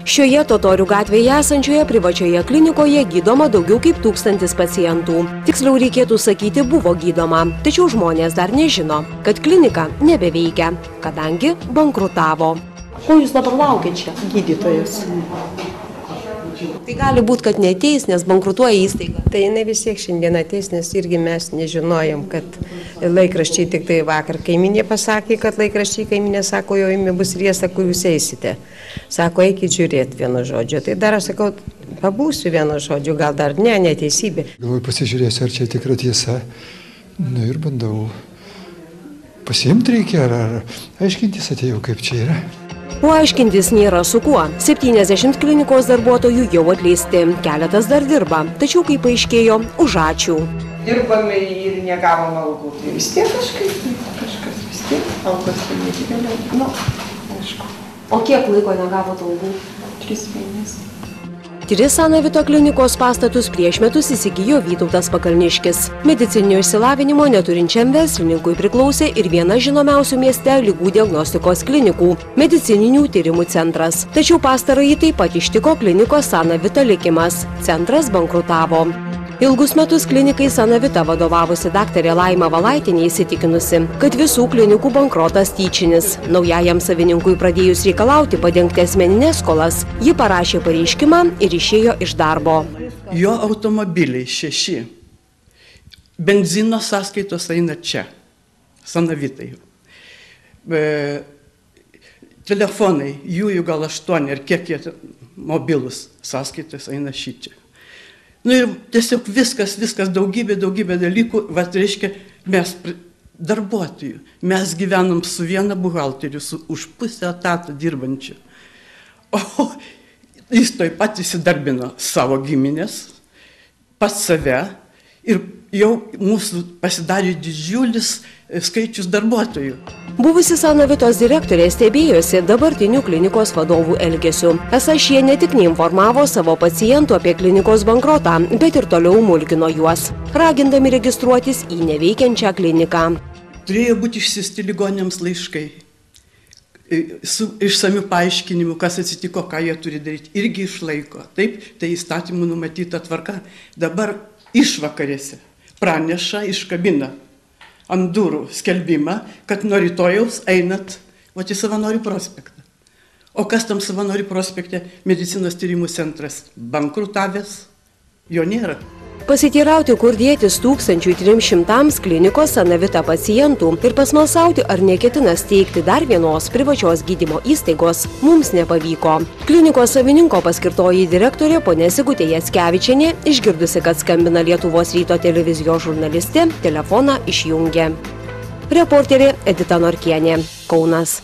Šioje Totorių gatvėje esančioje privačioje klinikoje gydoma daugiau kaip 1000 pacientų. Tiksliau reikėtų sakyti, buvo gydoma, tačiau žmonės dar nežino, kad klinika nebeveikia, kadangi bankrutavo. Ko jūs dabar laukiat čia? Gydytojas. Tai gali būti, kad neateis, nes bankrutuoja įstaiga. Tai jinai vis tiek šiandien ateis, nes irgi mes nežinojom, kad laikraščiai tik tai vakar kaiminė pasakė, kad laikraščiai kaiminė sako, jau imi bus riesta, kur jūs eisite. Sako, eikit žiūrėti vienu žodžiu. Tai dar aš sakau, pabūsiu vienu žodžiu, gal dar neteisybė. Galvoju, pasižiūrėsiu, ar čia tikra tiesa. Nu ir bandau pasiimti reikia, ar aiškintis atėjau, kaip čia yra. O aiškintis nėra su kuo. 70 klinikos darbuotojų jau atleisti, keletas dar dirba, tačiau kaip paaiškėjo, už ačiū. Dirbame ir negavom algų, tai vis tiek kažkas vis tiek, algos tai nedidelė, nu, aišku. O kiek laiko negavo algų? 3 mėnesiai. 3 Sanavito klinikos pastatus prieš metus įsigijo Vytautas Pakalniškis. Medicininio išsilavinimo neturinčiam verslininkui priklausė ir viena žinomiausių mieste ligų diagnostikos klinikų – medicininių tyrimų centras. Tačiau pastarąjį taip pat ištiko klinikos Sanavita likimas. Centras bankrutavo. Ilgus metus klinikai Sanavita vadovavusi daktarė Laima Valaitienė įsitikinusi, kad visų klinikų bankrotas tyčinis. Naujajam savininkui pradėjus reikalauti padengti asmeninės skolas, ji parašė pareiškimą ir išėjo iš darbo. Jo automobiliai 6. Benzino sąskaitos eina čia, Sanavitai. Telefonai, jų gal 8 ir kiek jie mobilus sąskaitos eina šičia. Nu ir tiesiog viskas, daugybė dalykų, reiškia, mes darbuotojų, mes gyvenam su viena buhalteriu, už pusę etatą dirbančiu. O jis taip pat įsidarbino savo giminės, pats save ir jau mūsų pasidarė didžiulis skaičius darbuotojų. Buvusi Sanavitos direktorė stebėjosi dabartinių klinikos vadovų elgesiu. Esą šie ne tik neinformavo savo pacientų apie klinikos bankrotą, bet ir toliau mulkino juos, ragindami registruotis į neveikiančią kliniką. Turėjo būti išsiųsti ligonėms laiškai, su išsamiu paaiškinimu, kas atsitiko, ką jie turi daryti, irgi išlaiko. Taip, tai įstatymų numatyta tvarka. Dabar išvakarėse praneša, iškabina ant durų skelbimą, kad nuo rytojaus einat į Savanorių prospektą. O kas tam Savanorių prospekte? Medicinos tyrimų centras bankrutavęs, jo nėra. Pasiteirauti, kur dėtis 1300 klinikos Sanavita pacientų ir pasmalsauti, ar neketina steigti dar vienos privačios gydymo įstaigos, mums nepavyko. Klinikos savininko paskirtoji direktorė ponia Sigutė Jackevičienė, išgirdusi, kad skambina Lietuvos ryto televizijos žurnalistė, telefoną išjungė. Reporterė Edita Norkienė, Kaunas.